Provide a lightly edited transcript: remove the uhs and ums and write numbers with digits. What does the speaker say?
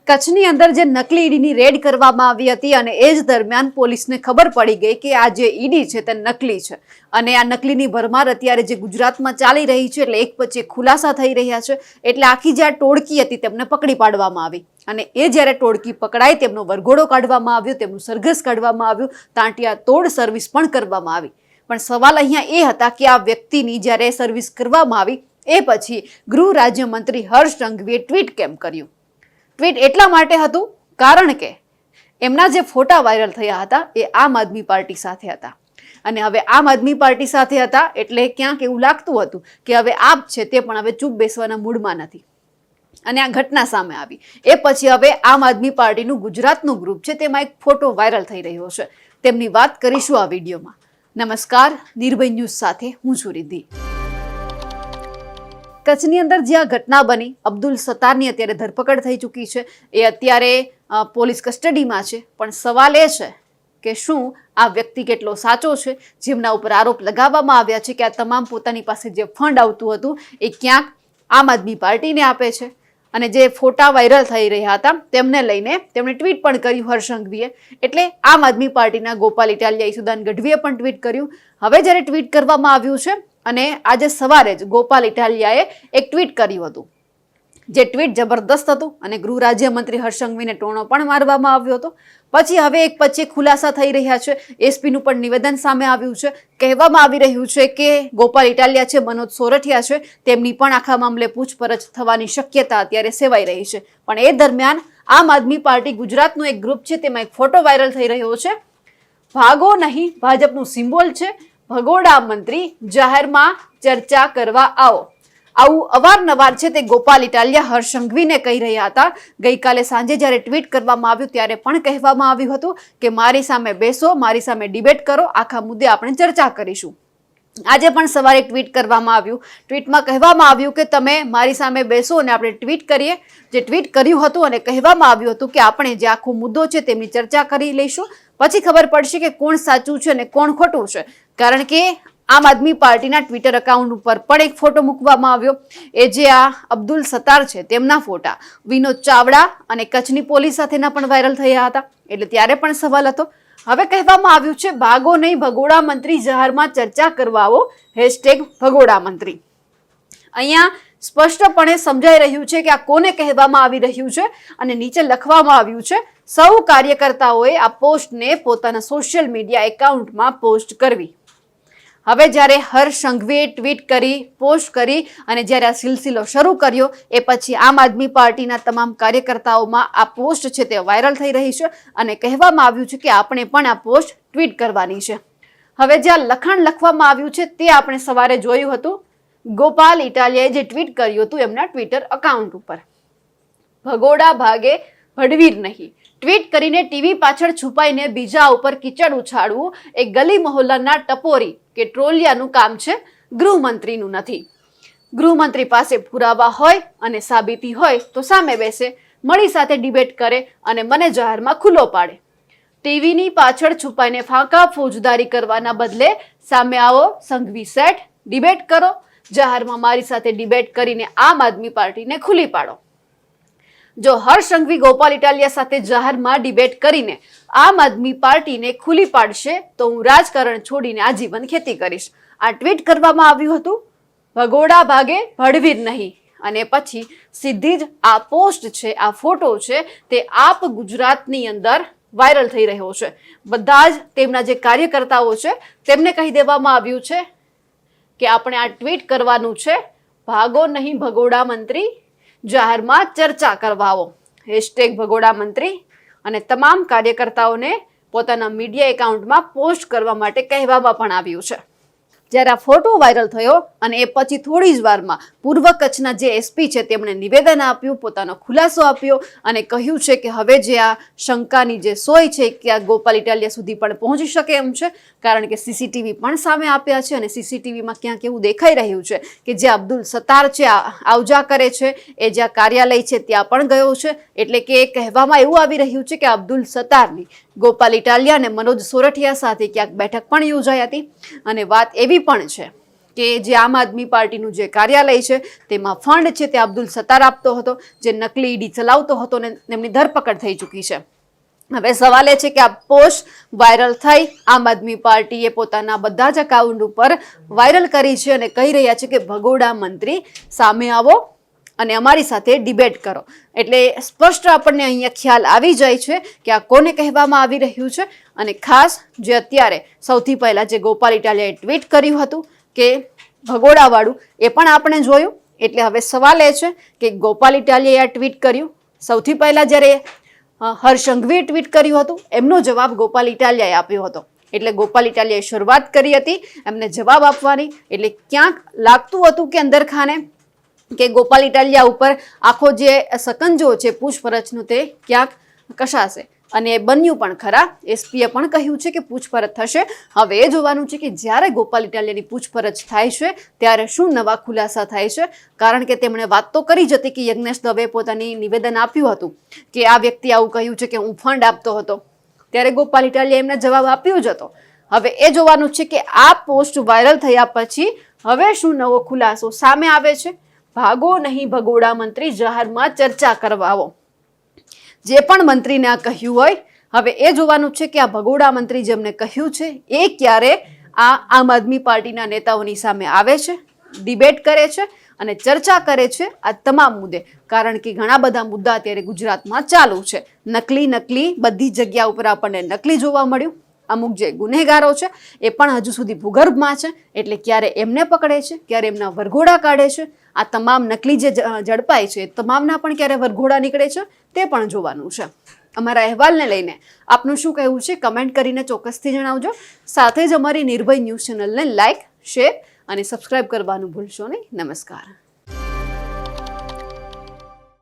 કચ્છની અંદર જે નકલી ઈડીની રેડ કરવામાં આવી હતી અને એ જ દરમિયાન પોલીસને ખબર પડી ગઈ કે આ જે ઈડી છે તે નકલી છે અને આ નકલીની ભરમાર અત્યારે જે ગુજરાતમાં ચાલી રહી છે એટલે એક પછી ખુલાસા થઈ રહ્યા છે એટલે આખી જે આ ટોળકી હતી તેમને પકડી પાડવામાં આવી અને એ જ્યારે ટોળકી પકડાઈ તેમનો વરઘોડો કાઢવામાં આવ્યો, તેમનું સરઘસ કાઢવામાં આવ્યું, તાંટિયા તોડ સર્વિસ પણ કરવામાં આવી. પણ સવાલ અહીંયા એ હતા કે આ વ્યક્તિની જ્યારે સર્વિસ કરવામાં આવી એ પછી ગૃહ રાજ્યમંત્રી હર્ષ સંઘવીએ ટ્વીટ કેમ કર્યું? ટ્વીટ એટલા માટે હતું કારણ કે એમના જે ફોટા વાયરલ થયા હતા એ આમ આદમી પાર્ટી સાથે હતા અને હવે આમ આદમી પાર્ટી સાથે હતા એટલે ક્યાંક એવું લાગતું હતું કે હવે આપ છે તે પણ હવે ચૂપ બેસવાના મૂડમાં નથી અને આ ઘટના સામે આવી. એ પછી હવે આમ આદમી પાર્ટીનું ગુજરાતનું ગ્રુપ છે તેમાં એક ફોટો વાયરલ થઈ રહ્યો છે. તેમની વાત કરીશું આ વિડીયોમાં. નમસ્કાર, નિર્ભય ન્યૂઝ સાથે હું છું રિદ્ધિ. કચ્છની અંદર જે આ ઘટના બની, અબ્દુલ સત્તારની અત્યારે ધરપકડ થઈ ચૂકી છે, એ અત્યારે પોલીસ કસ્ટડીમાં છે. પણ સવાલ એ છે કે શું આ વ્યક્તિ કેટલો સાચો છે? જેમના ઉપર આરોપ લગાવવામાં આવ્યા છે કે આ તમામ પોતાની પાસે જે ફંડ આવતું હતું એ ક્યાંક આમ આદમી પાર્ટીને આપે છે અને જે ફોટા વાયરલ થઈ રહ્યા હતા તેમને લઈને તેમણે ટ્વીટ પણ કર્યું હર્ષ સંઘવીએ. એટલે આમ આદમી પાર્ટીના ગોપાલ ઇટાલિયા, ઈસુદાન ગઢવીએ પણ ટ્વીટ કર્યું. હવે જ્યારે ટ્વીટ કરવામાં આવ્યું છે અને આજે સવારે જ ગોપાલ ઇટાલિયાએ એક ટ્વીટ કર્યું હતું, જે ટ્વીટ જબરદસ્ત હતું અને ગૃહ રાજ્યમંત્રી હર્ષ સંઘવીને ટોણો પણ મારવામાં આવ્યો હતો. પછી હવે એક પછી ખુલાસા થઈ રહ્યા છે. એસપીનું પણ નિવેદન સામે આવ્યું છે. કહેવામાં આવી રહ્યું છે કે ગોપાલ ઇટાલિયા છે, મનોજ સોરઠિયા છે, તેમની પણ આખા મામલે પૂછપરછ થવાની શક્યતા અત્યારે સેવાઈ રહી છે. પણ એ દરમિયાન આમ આદમી પાર્ટી ગુજરાતનું એક ગ્રુપ છે તેમાં એક ફોટો વાયરલ થઈ રહ્યો છે. ભાગો નહીં, ભાજપનું સિમ્બોલ છે, ભગોડા મંત્રી જાહેરમાં ચર્ચા કરવા આવો. આવું અવારનવાર છે તે ગોપાલ ઇટાલિયા હર્ષ સંઘવીને કહી રહ્યા હતા. ગઈકાલે સાંજે જ્યારે ટ્વીટ કરવામાં આવ્યું ત્યારે પણ કહેવામાં આવ્યું હતું કે મારી સામે બેસો, મારી સામે ડિબેટ કરો, આખા મુદ્દે આપણે ચર્ચા કરીશું. આજે પણ સવારે ટ્વીટ કરવામાં આવ્યું. ટ્વીટમાં કહેવામાં આવ્યું કે તમે મારી સામે બેસો અને આપણે ટ્વીટ કરીએ. જે ટ્વીટ કર્યું હતું અને કહેવામાં આવ્યું હતું કે આપણે જે આખો મુદ્દો છે તેમની ચર્ચા કરી લઈશું, પછી ખબર પડશે કે કોણ સાચું છે અને કોણ ખોટું છે. કારણ કે આમ આદમી પાર્ટીના ટ્વિટર એકાઉન્ટ ઉપર પણ એક ફોટો મૂકવામાં આવ્યો. એ જે આ અબ્દુલ સત્તાર છે તેમના ફોટા વિનોદ ચાવડા અને કચ્છની પોલીસ સાથેના પણ વાયરલ થયા હતા. એટલે ત્યારે પણ સવાલ હતો. હવે કહેવામાં આવ્યું છે ભાગો નહીં, ભગોડા મંત્રી જાહેરમાં ચર્ચા કરવા આવો, #ભગોડા મંત્રી. અહીંયા સ્પષ્ટપણે સમજાઈ રહ્યું છે કે આ કોને કહેવામાં આવી રહ્યું છે અને નીચે લખવામાં આવ્યું છે સૌ કાર્યકર્તાઓએ આ પોસ્ટને પોતાના સોશિયલ મીડિયા એકાઉન્ટમાં પોસ્ટ કરવી. હવે જ્યારે હર્ષ સંઘવીએ ટ્વીટ કરી, પોસ્ટ કરી અને જ્યારે આ સિલસિલો શરૂ કર્યો એ પછી આમ આદમી પાર્ટીના તમામ કાર્યકર્તાઓમાં આ પોસ્ટ છે તે વાયરલ થઈ રહી છે અને કહેવામાં આવ્યું છે કે આપણે પણ આ પોસ્ટ ટ્વીટ કરવાની છે. હવે જે આ લખાણ લખવામાં આવ્યું છે તે આપણે સવારે જોયું હતું. ગોપાલ ઇટાલિયાએ જે ટ્વીટ કર્યું હતું એમના ટ્વિટર એકાઉન્ટ ઉપર, ભગોડા ભાગે ભડવીર નહીં. ટ્વીટ કરીને ટીવી પાછળ છુપાઈને બીજા ઉપર કીચડ ઉછાળવું એ ગલી મહોલ્લાના ટપોરી કે ટ્રોલિયાનું કામ છે, ગૃહમંત્રીનું નથી. ગૃહમંત્રી પાસે પુરાવા હોય અને સાબિતી હોય તો સામે બેસે, મળી સાથે ડિબેટ કરે અને મને જાહેરમાં ખુલ્લો પાડે. ટીવીની પાછળ છુપાઈને ફાંકા ફોજદારી કરવાના બદલે સામે આવો, સંઘવી સેટ, ડિબેટ કરો, જાહેરમાં મારી સાથે ડિબેટ કરીને આમ આદમી પાર્ટીને ખુલ્લી પાડો. જો હર્ષ સંઘવી ગોપાલ ઇટાલિયા સાથે જાહેરમાં ડિબેટ કરીને આમ આદમી પાર્ટીને ખુલ્લી પાડશે તો હું રાજકારણ છોડીને આજીવન ખેતી કરીશ. આ ટ્વીટ કરવામાં આવ્યું હતું, ભગોડા ભાગે ભડવીર નહીં. અને પછી સીધી જ આ પોસ્ટ છે, આ ફોટો છે તે આપ ગુજરાતની અંદર વાયરલ થઈ રહ્યો છે. બધા જ તેમના જે કાર્યકર્તાઓ છે તેમને કહી દેવામાં આવ્યું છે કે આપણે આ ટ્વીટ કરવાનું છે, ભાગો નહીં ભગોડા મંત્રી, જાહેરમાં ચર્ચા કરવાઓ, #ભગોડા મંત્રી. અને તમામ કાર્યકર્તાઓને પોતાના મીડિયા એકાઉન્ટમાં પોસ્ટ કરવા માટે કહેવામાં પણ આવ્યું છે. જ્યારે આ ફોટો વાયરલ થયો અને એ પછી થોડી જ વારમાં પૂર્વ કચ્છના જે એસપી છે તેમણે નિવેદન આપ્યું, પોતાનો ખુલાસો આપ્યો અને કહ્યું છે કે હવે જે આ શંકાની જે સોય છે કે આ ગોપાલ ઇટાલિયા સુધી પણ પહોંચી શકે એમ છે. કારણ કે સીસીટીવી પણ સામે આપ્યા છે અને સીસીટીવીમાં ક્યાંક એવું દેખાઈ રહ્યું છે કે જે અબ્દુલ સત્તાર છે આવજા કરે છે, એ જ્યાં કાર્યાલય છે ત્યાં પણ ગયો છે. એટલે કે કહેવામાં એવું આવી રહ્યું છે કે અબ્દુલ સત્તારની ગોપાલ ઇટાલિયા અને મનોજ સોરઠિયા સાથે ક્યાંક બેઠક પણ યોજાઈ હતી. અને વાત એવી પણ છે કે જે આમ આદમી પાર્ટીનું જે કાર્યાલય છે તેમાં ફંડ છે તે અબ્દુલ સત્તાર આપતો હતો, જે નકલી ઈડી ચલાવતો હતો ને તેમની ધરપકડ થઈ ચૂકી છે. હવે સવાલ એ છે કે આ પોસ્ટ વાયરલ થઈ આમ આદમી પાર્ટીએ પોતાના બધા જ એકાઉન્ટ ઉપર વાયરલ કરી છે અને કહી રહ્યા છે કે ભગોડા મંત્રી સામે આવો અને અમારી સાથે ડિબેટ કરો. એટલે સ્પષ્ટ આપણને અહીંયા ખ્યાલ આવી જાય છે કે આ કોને કહેવામાં આવી રહ્યું છે. અને ખાસ જે અત્યારે સૌથી પહેલા જે ગોપાલ ઇટાલિયાએ ટ્વીટ કર્યું હતું કે ભગોડાવાળું, એ પણ આપણે જોયું. એટલે હવે સવાલ એ છે કે ગોપાલ ઇટાલિયાએ આ ટ્વીટ કર્યું. સૌથી પહેલા જ્યારે હર્ષ સંઘવીએ ટ્વીટ કર્યું હતું, એમનો જવાબ ગોપાલ ઇટાલિયાએ આપ્યો હતો. એટલે ગોપાલ ઇટાલિયાએ શરૂઆત કરી હતી એમને જવાબ આપવાની. એટલે ક્યાંક લાગતું હતું કે અંદરખાને કે ગોપાલ ઇટાલિયા ઉપર આખો જે સકંજો છે પૂછપરછનું તે ક્યાંક કશાશે. અને એ બન્યું પણ ખરા. એસપીએ પણ કહ્યું છે કે પૂછપરછ થશે. હવે એ જોવાનું છે કે જ્યારે ગોપાલ ઇટાલિયાની પૂછપરછ થાય છે ત્યારે શું નવા ખુલાસા થાય છે. કારણ કે તેમણે વાત તો કરી જ હતી કે યજ્ઞેશ દવે પોતાની નિવેદન આપ્યું હતું કે આ વ્યક્તિ આવું કહ્યું છે કે હું ફંડ આપતો હતો. ત્યારે ગોપાલ ઇટાલિયાએ એમને જવાબ આપ્યો જ હતો. હવે એ જોવાનું છે કે આ પોસ્ટ વાયરલ થયા પછી હવે શું નવો ખુલાસો સામે આવે છે. ભાગો નહીં ભગોડા મંત્રી, જાહેરમાં ચર્ચા કરવા આવો. જે પણ મંત્રીને આ કહ્યું હોય, હવે એ જોવાનું છે કે આ ભગોડા મંત્રી જેમને કહ્યું છે એ ક્યારે આ આમ આદમી પાર્ટીના નેતાઓની સામે આવે છે, ડિબેટ કરે છે અને ચર્ચા કરે છે આ તમામ મુદ્દે. કારણ કે ઘણા બધા મુદ્દા અત્યારે ગુજરાતમાં ચાલુ છે. નકલી બધી જગ્યા ઉપર આપણને નકલી જોવા મળ્યું. અમુક જે ગુનેગારો છે એ પણ હજુ સુધી ભૂગર્ભમાં છે. એટલે ક્યારે એમને પકડે છે, ક્યારે એમના વરઘોડા કાઢે છે. આ તમામ નકલી જે ઝડપાય છે તમામના પણ ક્યારે વરઘોડા નીકળે છે તે પણ જોવાનું છે. અમારા અહેવાલને લઈને આપનું શું કહેવું છે કમેન્ટ કરીને ચોક્કસથી જણાવજો. સાથે જ અમારી નિર્ભય ન્યૂઝ ચેનલને લાઇક, શેર અને સબસ્ક્રાઇબ કરવાનું ભૂલશો નહીં. નમસ્કાર.